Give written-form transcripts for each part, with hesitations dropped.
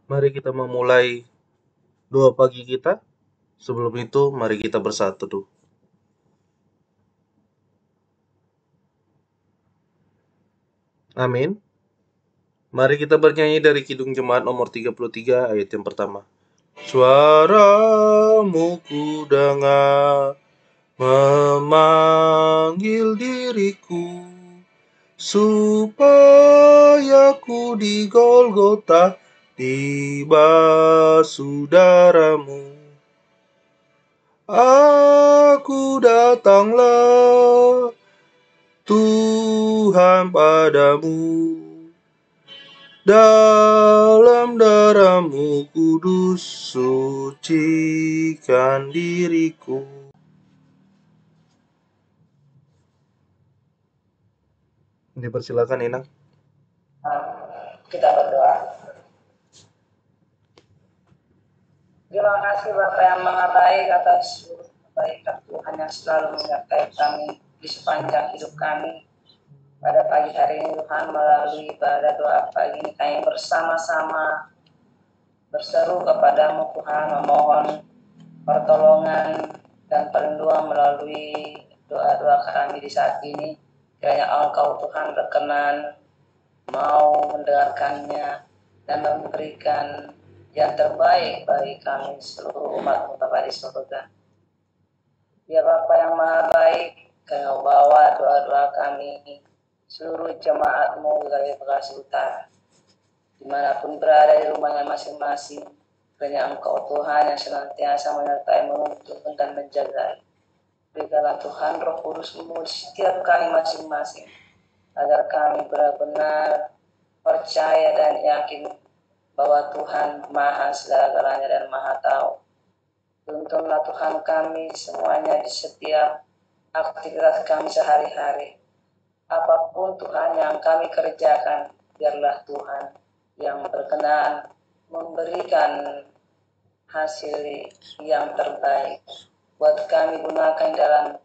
Mari kita memulai doa pagi kita. Sebelum itu, mari kita bersatu dulu. Amin. Mari kita bernyanyi dari Kidung Jemaat nomor 33 ayat yang pertama. Suaramu ku dengar memanggil diriku, supaya ku di Golgota tiba saudaramu. Aku datanglah Tuhan padamu, dalam darahmu kudus sucikan diriku. Dipersilakan Inang. Kita berdoa. Terima kasih Bapak yang Maha Baik atas kebaikan Tuhan yang selalu menyertai kami di sepanjang hidup kami. Pada pagi hari ini Tuhan, melalui ibadah doa pagi ini kami bersama-sama berseru kepadamu Tuhan, memohon pertolongan dan perlindungan melalui doa-doa kami di saat ini. Kiranya Engkau Tuhan berkenan mau mendengarkannya dan memberikan yang terbaik bagi kami seluruh umat Bapa di surga. Ya Bapa yang Maha Baik, Kau bawa doa-doa kami seluruh jemaat-Mu dari Bekasi Utara, dimanapun berada di rumahnya masing-masing. Kiranya Engkau Tuhan yang senantiasa menyertai, menuntun dan menjaga. Berikanlah Tuhan Roh Kudus-Mu setiap kami masing-masing, agar kami benar-benar percaya dan yakin bahwa Tuhan Maha segala-galanya dan Maha tahu. Tuntunlah Tuhan kami semuanya di setiap aktivitas kami sehari-hari. Apapun Tuhan yang kami kerjakan, biarlah Tuhan yang berkenan memberikan hasil yang terbaik buat kami gunakan dalam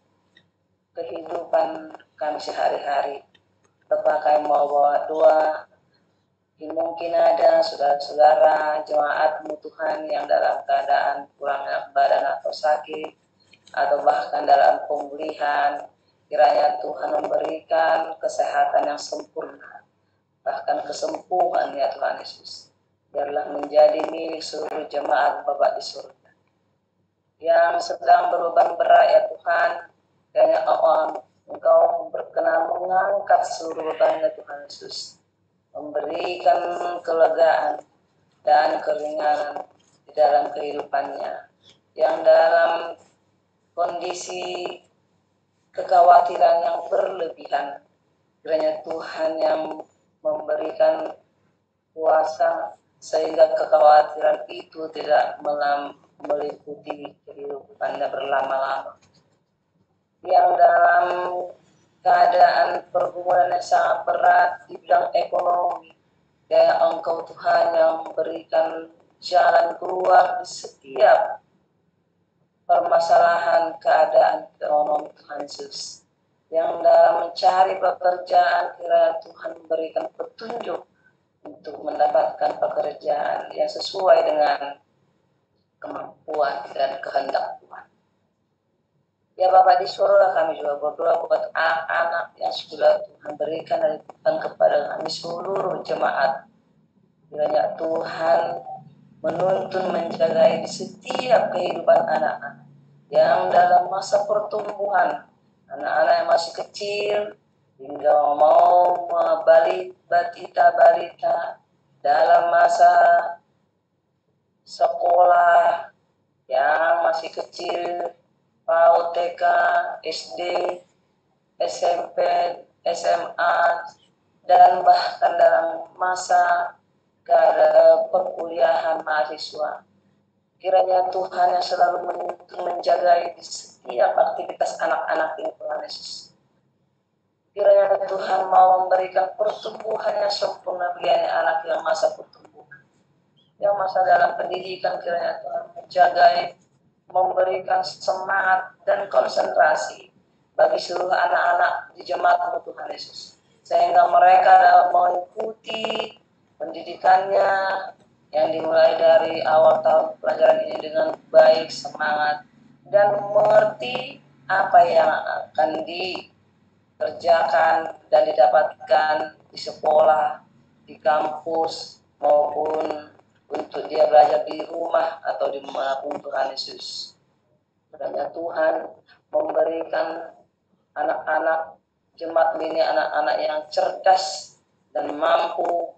kehidupan kami sehari-hari. Bapak, kami mau bawa doa. Mungkin ada saudara-saudara jemaat-Mu Tuhan yang dalam keadaan kurang enak badan atau sakit, atau bahkan dalam pemulihan. Kiranya Tuhan memberikan kesehatan yang sempurna, bahkan kesembuhan ya Tuhan Yesus. Biarlah menjadi milik seluruh jemaat Bapak di surga yang sedang berbeban berat ya Tuhan. Kiranya Engkau berkenan mengangkat seluruh beban ya Tuhan Yesus, memberikan kelegaan dan keringanan di dalam kehidupannya, yang dalam kondisi kekhawatiran yang berlebihan. Kiranya Tuhan yang memberikan kuasa sehingga kekhawatiran itu tidak meliputi kehidupannya berlama-lama. Yang dalam keadaan pergumulan yang sangat berat di bidang ekonomi, ya Engkau Tuhan yang memberikan jalan keluar di setiap permasalahan keadaan ekonomi Tuhan Yesus. Yang dalam mencari pekerjaan, kiranya Tuhan memberikan petunjuk untuk mendapatkan pekerjaan yang sesuai dengan kemampuan dan kehendak Tuhan. Ya Bapak di surga, kami juga berdoa buat anak-anak yang sudah Tuhan berikan dari Tuhan kepada kami seluruh jemaat. Kiranya Tuhan menuntun menjaga di setiap kehidupan anak-anak yang dalam masa pertumbuhan, anak-anak yang masih kecil hingga mau balita dalam masa sekolah yang masih kecil, PAUD, TK, SD, SMP, SMA, dan bahkan dalam masa perkuliahan mahasiswa. Kiranya Tuhan yang selalu menjaga di setiap aktivitas anak-anak ini Tuhan Yesus. Kiranya Tuhan mau memberikan pertumbuhan yang sempurna bagi anak yang masa pertumbuhan, yang masa dalam pendidikan. Kiranya Tuhan menjaga, memberikan semangat dan konsentrasi bagi seluruh anak-anak di jemaat Tuhan Yesus, sehingga mereka dapat mengikuti pendidikannya yang dimulai dari awal tahun pelajaran ini dengan baik, semangat, dan mengerti apa yang akan dikerjakan dan didapatkan di sekolah, di kampus, maupun untuk dia belajar di rumah atau dimanapun Tuhan Yesus. Kiranya Tuhan memberikan anak-anak jemaat ini anak-anak yang cerdas dan mampu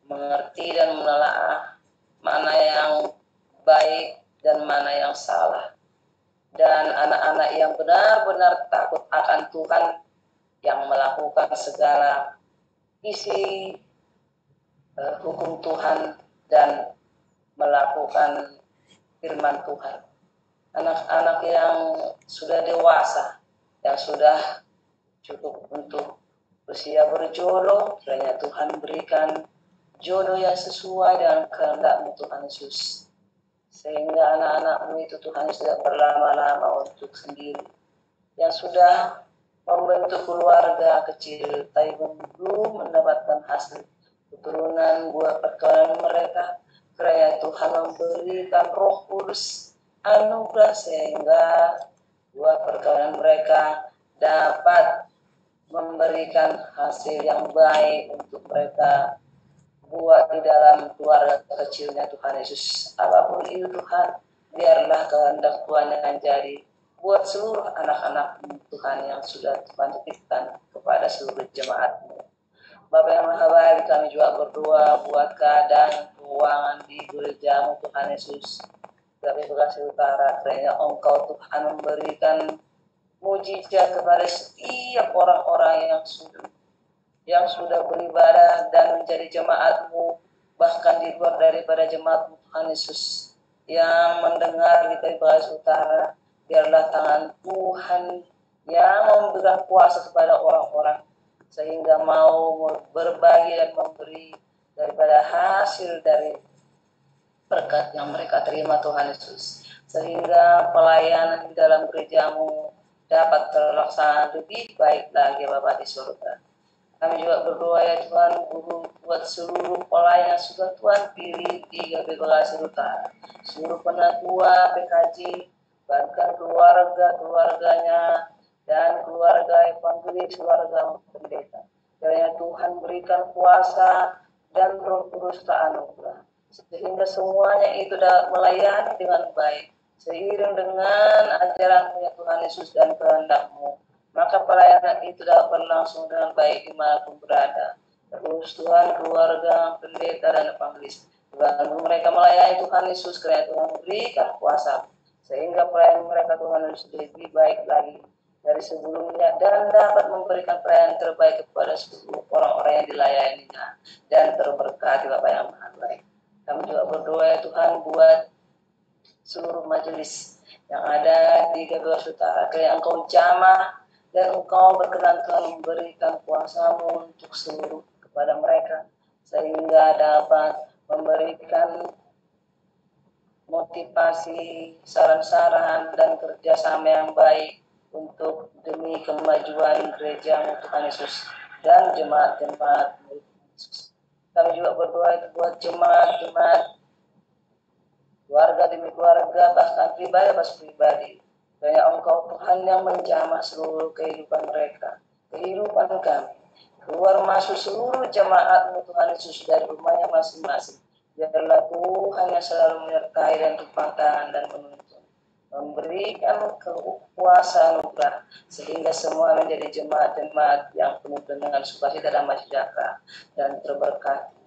mengerti dan menelaah mana yang baik dan mana yang salah. Dan anak-anak yang benar-benar takut akan Tuhan, yang melakukan segala isi hukum Tuhan dan melakukan firman Tuhan. Anak-anak yang sudah dewasa, yang sudah cukup untuk usia berjodoh, kiranya Tuhan berikan jodoh yang sesuai dengan kehendak Tuhan Yesus. Sehingga anak-anakmu itu Tuhan tidak berlama-lama untuk sendiri. Yang sudah membentuk keluarga kecil, tapi belum mendapatkan hasil keturunan buat perkawinan mereka, kiranya Tuhan memberikan Roh Kudus anugerah sehingga buat perkawinan mereka dapat memberikan hasil yang baik untuk mereka buat di dalam keluarga kecilnya Tuhan Yesus. Apapun itu Tuhan, biarlah kehendak Tuhan yang jadi buat seluruh anak-anak Tuhan yang sudah Tuhan titipkan kepada seluruh jemaat-Mu. Bapak yang Maha Baik, kami juga berdoa buat keadaan keuangan di gereja-Mu Tuhan Yesus. Kami Bekasi Utara, kiranya Engkau Tuhan memberikan mujizat kepada setiap orang-orang yang sudah beribadah dan menjadi jemaat-Mu, bahkan di luar daripada jemaat-Mu Tuhan Yesus, yang mendengar di Bekasi Utara, biarlah tangan Tuhan yang memberikan kuasa kepada orang-orang, sehingga mau berbagi dan memberi daripada hasil dari berkat yang mereka terima Tuhan Yesus, sehingga pelayanan di dalam gereja-Mu dapat terlaksana lebih baik lagi Bapa di surga. Kami juga berdoa ya Tuhan, buat seluruh pelayan yang sudah Tuhan pilih di Bekasi Utara, seluruh penatua PKJ, bahkan keluarganya dan keluarga evangelis, keluarga pendeta. Kiranya Tuhan berikan kuasa dan Roh Kudus anugerah, sehingga semuanya itu dapat melayani dengan baik, seiring dengan ajaran Tuhan Yesus dan kehendak-Mu. Maka pelayanan itu dapat berlangsung dengan baik dimanapun berada. Terus Tuhan, keluarga, pendeta, dan evangelis, Tuhan, mereka melayani Tuhan Yesus, kiranya Tuhan berikan kuasa, sehingga pelayanan mereka Tuhan Yesus lebih baik lagi dari sebelumnya, dan dapat memberikan pelayanan terbaik kepada seluruh orang-orang yang dilayaninya, dan terberkati Bapa yang Maha Baik. Kami juga berdoa ya Tuhan buat seluruh majelis yang ada di Bekasi Utara, kiranya Engkau jamah dan Engkau berkenan Tuhan memberikan kuasa-Mu untuk seluruh kepada mereka, sehingga dapat memberikan motivasi, saran-saran, dan kerjasama yang baik untuk demi kemajuan gereja Tuhan Yesus dan jemaat-jemaat Yesus. Kami juga berdoa buat jemaat-jemaat, keluarga demi keluarga, bahkan pribadi. Kiranya Engkau Tuhan yang menjamah seluruh kehidupan mereka, kehidupan kami, keluar masuk seluruh jemaat-Mu Tuhan Yesus dari rumahnya masing-masing. Biarlah Tuhan yang selalu menyertai dan tumpang tangan dan menuntun, memberikan kekuasaan anugerah, sehingga semua menjadi jemaat-jemaat yang penuh dengan sukacita dan sejahtera dan terberkati.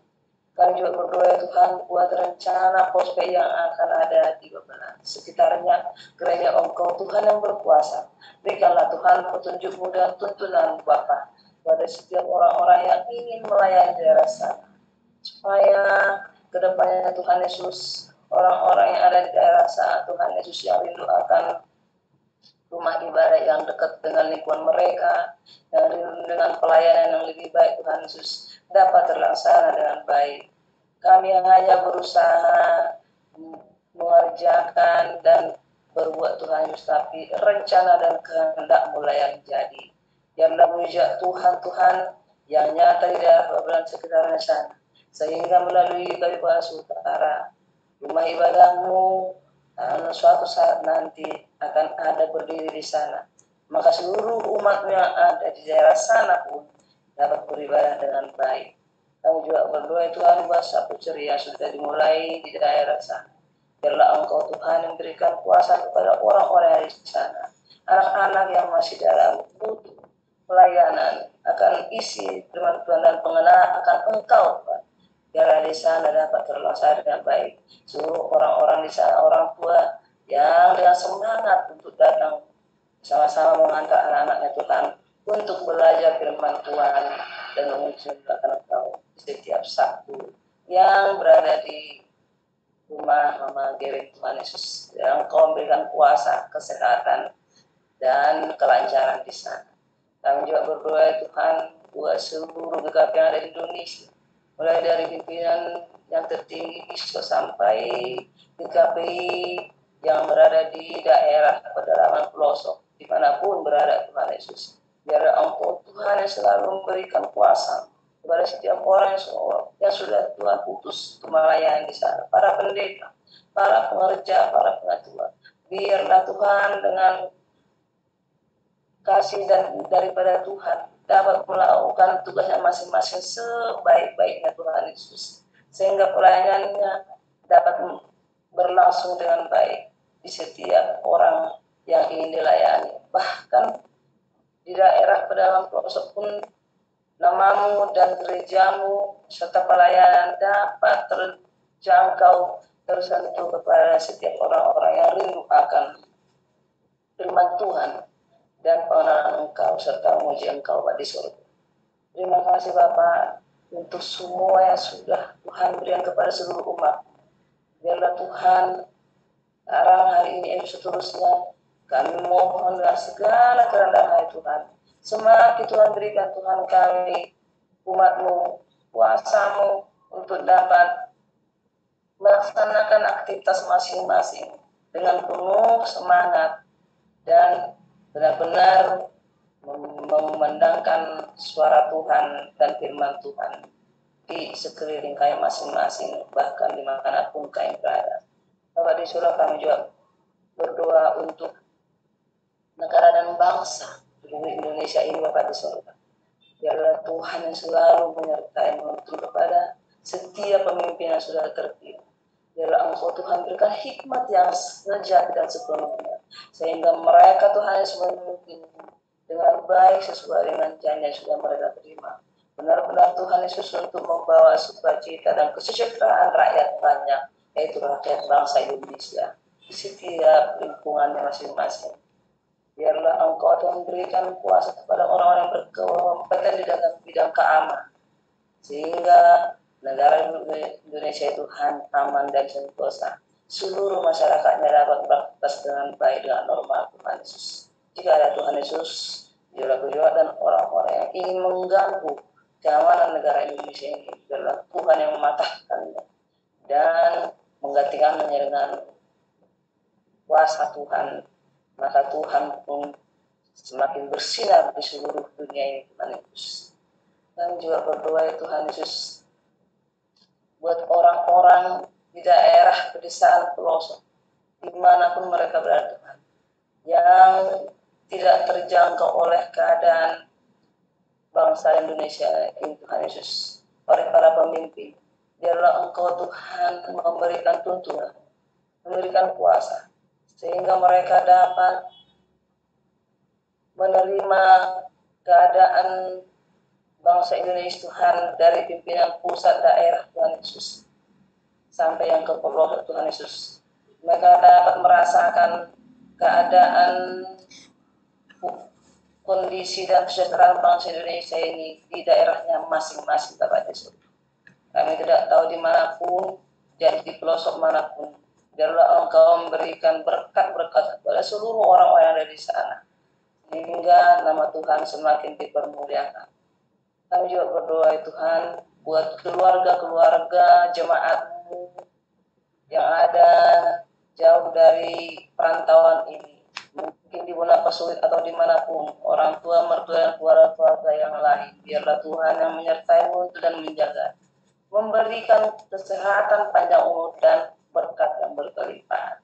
Kami juga berdoa ya Tuhan buat rencana prospek yang akan ada di sekitarnya. Kiranya Engkau Tuhan yang berkuasa, berikanlah Tuhan petunjuk-Mu dan tuntunan Bapa pada setiap orang-orang yang ingin melayani daerah sana, supaya kedepannya Tuhan Yesus, orang-orang yang ada di daerah sana, Tuhan Yesus yang rindu akan rumah ibadah yang dekat dengan lingkungan mereka, yang dengan pelayanan yang lebih baik Tuhan Yesus dapat terlaksana dengan baik. Kami yang hanya berusaha mengerjakan dan berbuat Tuhan Yesus, tapi rencana dan kehendak mulai yang jadi. Biarlah mujizat Tuhan yang nyata di daerah sekitarnya sana, sehingga melalui Kabupaten Utara rumah ibadahmu suatu saat nanti akan ada berdiri di sana. Maka seluruh umat yang ada di daerah sana pun dapat beribadah dengan baik. Kami juga berdoa Tuhan buat satu ceria sudah dimulai di daerah sana. Biarlah Engkau Tuhan yang berikan kuasa kepada orang-orang di sana. Anak-anak yang masih dalam butuh pelayanan akan isi firman Tuhan dan pengenalan akan Engkau, Pak. Biarlah di sana dapat terlaksana dengan baik. Seluruh orang-orang di sana, orang tua yang dengan semangat untuk datang sama-sama mengantar anak-anaknya Tuhan untuk belajar firman Tuhan dan mengucapkan Engkau setiap Sabtu yang berada di rumah Mama Gering Tuhan Yesus, yang Engkau memberikan kuasa, kesehatan, dan kelancaran di sana. Kami juga berdoa Tuhan buat seluruh GKP yang ada di Indonesia, mulai dari pimpinan yang tertinggi sampai GKPI yang berada di daerah pedalaman pelosok, dimanapun berada Tuhan Yesus. Biar Engkau Tuhan yang selalu memberikan kuasa kepada setiap orang yang sudah Tuhan utus untuk melayani di sana, para pendeta, para pengerja, para pengatua. Biarlah Tuhan dengan kasih dan daripada Tuhan dapat melakukan tugasnya masing-masing sebaik-baiknya Tuhan Yesus, sehingga pelayanannya dapat berlangsung dengan baik di setiap orang yang ingin dilayani. Bahkan di daerah pedalaman pelosok pun namamu dan gerejamu serta pelayanan dapat terjangkau, tersentuh kepada setiap orang-orang yang rindu akan firman Tuhan dan pengenalan Engkau serta memuji Engkau di surga. Terima kasih Bapak untuk semua yang sudah Tuhan berikan kepada seluruh umat. Biarlah Tuhan sekarang hari ini dan seterusnya kami mohon dengan segala kerendahan hati Tuhan, semakin Tuhan berikan Tuhan kami umat-Mu kuasa-Mu untuk dapat melaksanakan aktivitas masing-masing dengan penuh semangat dan benar-benar memandangkan suara Tuhan dan firman Tuhan di sekeliling kami masing-masing, bahkan dimanapun kami berada. Bapak di surga, kami juga berdoa untuk negara dan bangsa Indonesia ini, Bapak di surga. Biarlah Tuhan yang selalu menyertai menuntun kepada setiap pemimpin yang sudah terpilih. Biarlah Engkau Tuhan berikan hikmat yang sejati dan sepenuhnya, sehingga mereka Tuhan yang memimpin dengan baik sesuai dengan janji yang sudah mereka terima. Benar-benar Tuhan Yesus untuk membawa sukacita dan kesejahteraan rakyat banyak, yaitu rakyat bangsa Indonesia di setiap lingkungannya masing-masing. Biarlah Engkau Tuhan berikan kuasa kepada orang-orang yang berkompeten di dalam bidang keamanan, sehingga negara Indonesia itu aman dan sentosa. Seluruh masyarakatnya dapat beraktivitas dengan baik dengan normal Tuhan Yesus. Jika ada Tuhan Yesus, gejolak-gejolak dan orang-orang yang ingin mengganggu keamanan negara Indonesia ini, biarlah Tuhan yang mematahkannya dan menggantikannya dengan kuasa Tuhan. Maka Tuhan pun semakin bersinar di seluruh dunia ini Tuhan Yesus. Dan juga berdoa Tuhan Yesus buat orang-orang di daerah pedesaan pelosok dimanapun mereka berada Tuhan, yang tidak terjangkau oleh keadaan bangsa Indonesia ini Tuhan Yesus, oleh para pemimpin. Biarlah Engkau Tuhan memberikan tuntunan, memberikan kuasa, sehingga mereka dapat menerima keadaan bangsa Indonesia Tuhan dari pimpinan pusat daerah Tuhan Yesus sampai yang ke pelosok Tuhan Yesus. Mereka dapat merasakan keadaan kondisi dan kesejahteraan bangsa Indonesia ini di daerahnya masing-masing Bapak Yesus. Kami tidak tahu dimanapun dan di pelosok manapun, biarlah Engkau memberikan berkat-berkat kepada seluruh orang-orang yang ada di sana, sehingga nama Tuhan semakin dipermuliakan. Kami juga berdoa Tuhan buat keluarga-keluarga jemaat-Mu yang ada jauh dari perantauan ini, mungkin di Bonapa Sulit atau dimanapun, orang tua, mertua, dan keluarga-keluarga yang lain. Biarlah Tuhan yang menyertai-Mu dan menjaga. memberikan kesehatan, panjang umur, dan berkat yang berkelimpahan.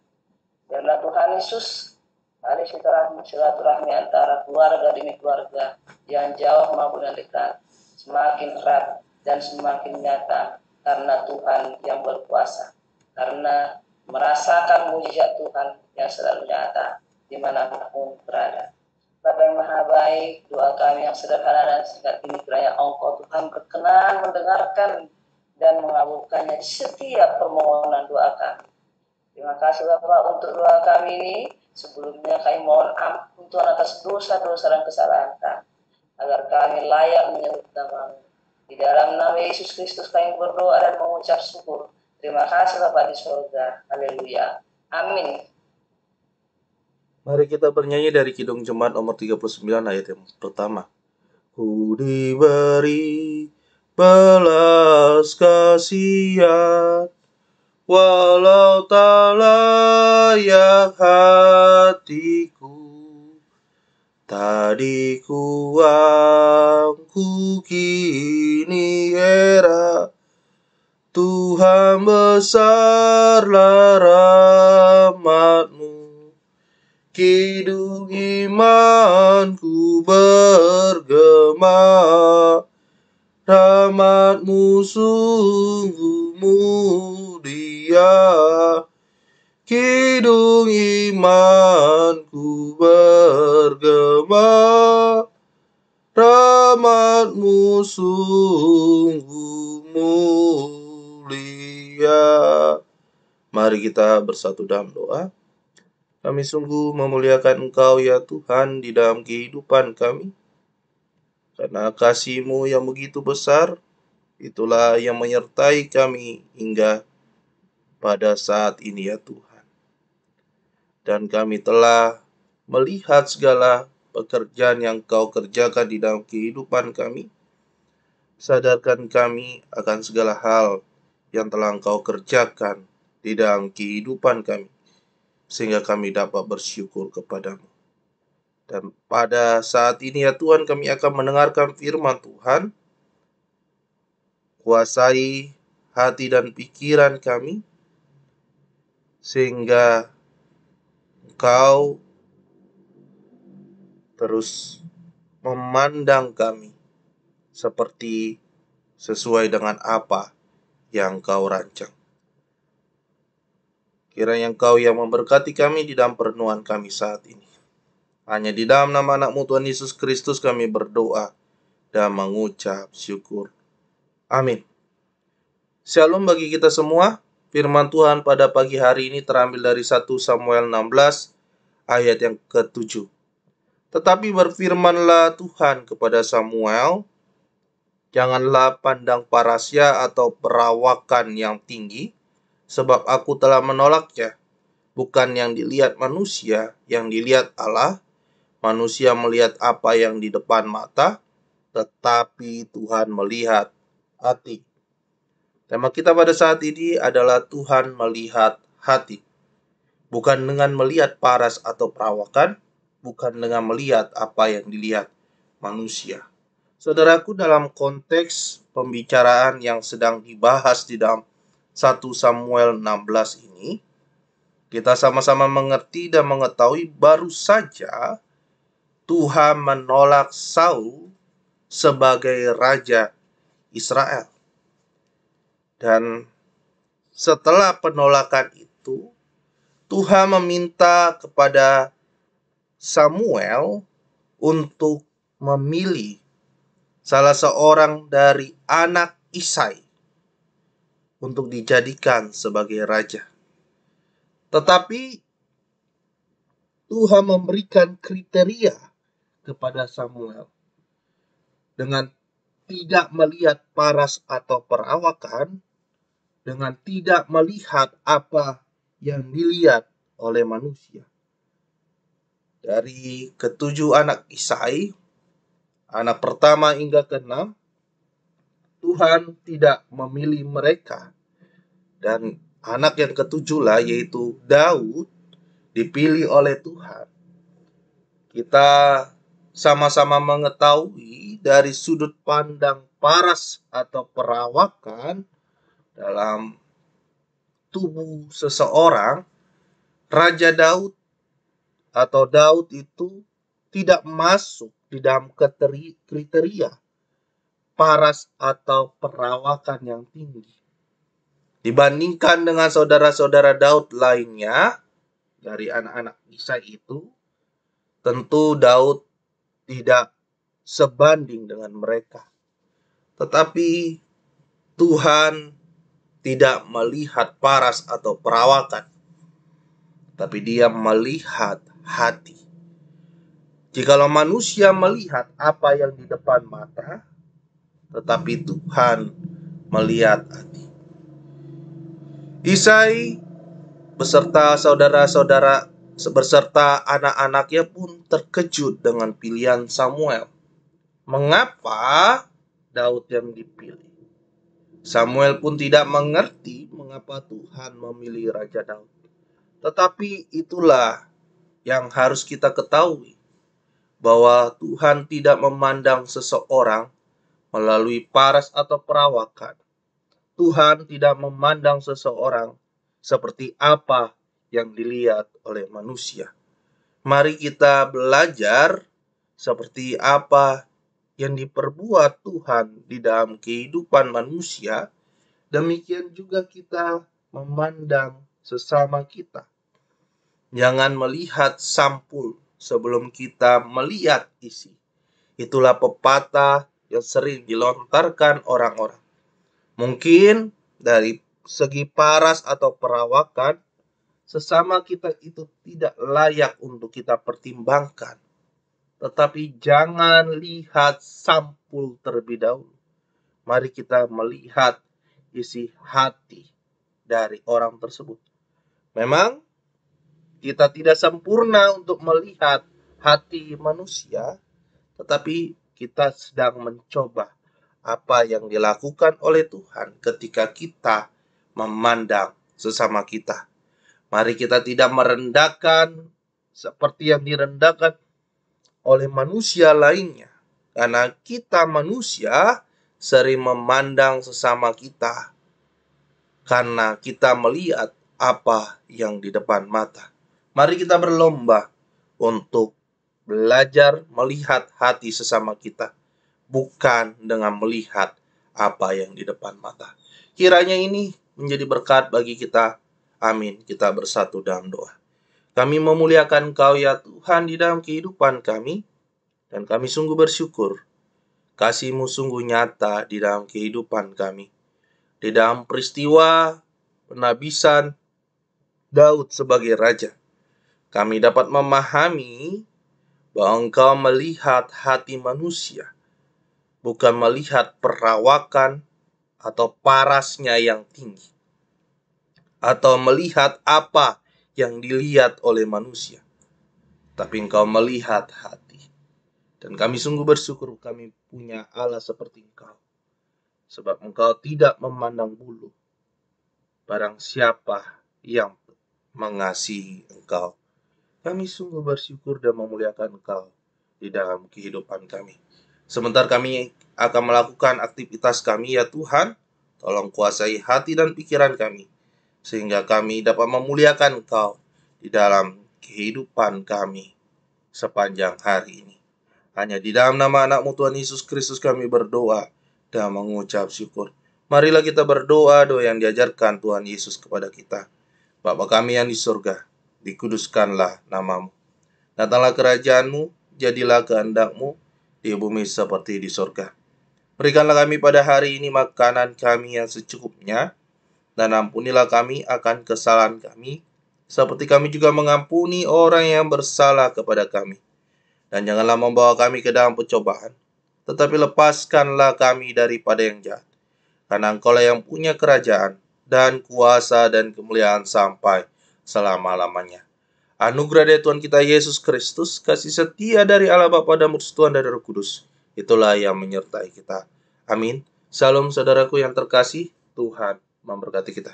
Biarlah Tuhan Yesus tali silaturahmi antara keluarga demi keluarga yang jauh maupun yang dekat semakin erat dan semakin nyata karena Tuhan yang berkuasa, karena merasakan mujizat Tuhan yang selalu nyata dimanapun berada. Bapa yang Maha Baik, doa kami yang sederhana dan singkat ini kiranya Engkau Tuhan berkenan mendengarkan dan mengabulkannya di setiap permohonan doa kami. Terima kasih Bapak untuk doa kami ini. Sebelumnya kami mohon ampun Tuhan atas dosa-dosa dan kesalahan kami, agar kami layak menyebut nama-Mu. Di dalam nama Yesus Kristus kami berdoa dan mengucap syukur. Terima kasih Bapak di surga. Haleluya. Amin. Mari kita bernyanyi dari Kidung Jemaat nomor 39 ayat yang pertama. Ku diberi belas kasihan, walau tak layak hatiku. Tadi ku kini era, Tuhan besarlah rahmat-Mu. Kidung imanku bergema, rahmat-Mu sungguh mulia. Kidung imanku bergema, rahmat-Mu sungguh mulia. Mari kita bersatu dalam doa. Kami sungguh memuliakan Engkau ya Tuhan di dalam kehidupan kami. Karena kasih-Mu yang begitu besar, itulah yang menyertai kami hingga pada saat ini ya Tuhan. Dan kami telah melihat segala pekerjaan yang Kau kerjakan di dalam kehidupan kami. Sadarkan kami akan segala hal yang telah Engkau kerjakan di dalam kehidupan kami, sehingga kami dapat bersyukur kepadamu. Dan pada saat ini ya Tuhan, kami akan mendengarkan firman Tuhan. Kuasai hati dan pikiran kami, sehingga Engkau terus memandang kami seperti sesuai dengan apa yang Engkau rancang. Kiranya Engkau yang memberkati kami di dalam perenungan kami saat ini. Hanya di dalam nama anak-Mu Tuhan Yesus Kristus kami berdoa dan mengucap syukur. Amin. Shalom bagi kita semua. Firman Tuhan pada pagi hari ini terambil dari 1 Samuel 16 ayat yang ke-7. Tetapi berfirmanlah Tuhan kepada Samuel, janganlah pandang parasya atau perawakan yang tinggi, sebab aku telah menolaknya. Bukan yang dilihat manusia, yang dilihat Allah. Manusia melihat apa yang di depan mata, tetapi Tuhan melihat hati. Tema kita pada saat ini adalah Tuhan melihat hati. Bukan dengan melihat paras atau perawakan, bukan dengan melihat apa yang dilihat manusia. Saudaraku, dalam konteks pembicaraan yang sedang dibahas di dalam 1 Samuel 16 ini, kita sama-sama mengerti dan mengetahui baru saja Tuhan menolak Saul sebagai raja Israel. Dan setelah penolakan itu, Tuhan meminta kepada Samuel untuk memilih salah seorang dari anak Isai untuk dijadikan sebagai raja. Tetapi Tuhan memberikan kriteria kepada Samuel dengan tidak melihat paras atau perawakan, dengan tidak melihat apa yang dilihat oleh manusia. Dari ketujuh anak Isai, anak pertama hingga keenam, Tuhan tidak memilih mereka. Dan anak yang ketujuh lah, yaitu Daud, dipilih oleh Tuhan. Kita sama-sama mengetahui dari sudut pandang paras atau perawakan, dalam tubuh seseorang, Raja Daud atau Daud itu tidak masuk di dalam kriteria paras atau perawakan yang tinggi. Dibandingkan dengan saudara-saudara Daud lainnya, dari anak-anak Isai itu, tentu Daud tidak sebanding dengan mereka. Tetapi Tuhan tidak melihat paras atau perawakan, tapi Dia melihat hati. Jikalau manusia melihat apa yang di depan mata, tetapi Tuhan melihat hati. Isai beserta saudara-saudara beserta anak-anaknya pun terkejut dengan pilihan Samuel. Mengapa Daud yang dipilih? Samuel pun tidak mengerti mengapa Tuhan memilih Raja Daud. Tetapi itulah yang harus kita ketahui, bahwa Tuhan tidak memandang seseorang melalui paras atau perawakan. Tuhan tidak memandang seseorang seperti apa yang dilihat oleh manusia. Mari kita belajar seperti apa yang diperbuat Tuhan di dalam kehidupan manusia. Demikian juga kita memandang sesama kita. Jangan melihat sampul sebelum kita melihat isi. Itulah pepatah yang sering dilontarkan orang-orang. Mungkin dari segi paras atau perawakan, sesama kita itu tidak layak untuk kita pertimbangkan. Tetapi jangan lihat sampul terlebih dahulu. Mari kita melihat isi hati dari orang tersebut. Memang kita tidak sempurna untuk melihat hati manusia, tetapi kita sedang mencoba apa yang dilakukan oleh Tuhan ketika kita memandang sesama kita. Mari kita tidak merendahkan seperti yang direndahkan oleh manusia lainnya. Karena kita manusia sering memandang sesama kita karena kita melihat apa yang di depan mata. Mari kita berlomba untuk belajar melihat hati sesama kita, bukan dengan melihat apa yang di depan mata. Kiranya ini menjadi berkat bagi kita. Amin. Kita bersatu dalam doa. Kami memuliakan Engkau ya Tuhan di dalam kehidupan kami, dan kami sungguh bersyukur kasih-Mu sungguh nyata di dalam kehidupan kami. Di dalam peristiwa penabisan Daud sebagai raja, kami dapat memahami bahwa Engkau melihat hati manusia, bukan melihat perawakan atau parasnya yang tinggi, atau melihat apa yang dilihat oleh manusia, tapi Engkau melihat hati. Dan kami sungguh bersyukur kami punya Allah seperti Engkau, sebab Engkau tidak memandang bulu. Barang siapa yang mengasihi Engkau, kami sungguh bersyukur dan memuliakan Engkau di dalam kehidupan kami. Sebentar kami akan melakukan aktivitas kami ya Tuhan, tolong kuasai hati dan pikiran kami, sehingga kami dapat memuliakan Engkau di dalam kehidupan kami sepanjang hari ini. Hanya di dalam nama anak-Mu Tuhan Yesus Kristus kami berdoa dan mengucap syukur. Marilah kita berdoa doa yang diajarkan Tuhan Yesus kepada kita. Bapa kami yang di surga, dikuduskanlah nama-Mu. Datanglah kerajaan-Mu, jadilah kehendak-Mu di bumi seperti di surga. Berikanlah kami pada hari ini makanan kami yang secukupnya, dan ampunilah kami akan kesalahan kami, seperti kami juga mengampuni orang yang bersalah kepada kami. Dan janganlah membawa kami ke dalam pencobaan, tetapi lepaskanlah kami daripada yang jahat. Karena Engkau-lah yang punya kerajaan, dan kuasa, dan kemuliaan sampai selama-lamanya. Anugerah dari Tuhan kita Yesus Kristus, kasih setia dari Allah Bapa dan persekutuan dari Roh Kudus, itulah yang menyertai kita. Amin. Salam saudaraku yang terkasih, Tuhan memberkati kita.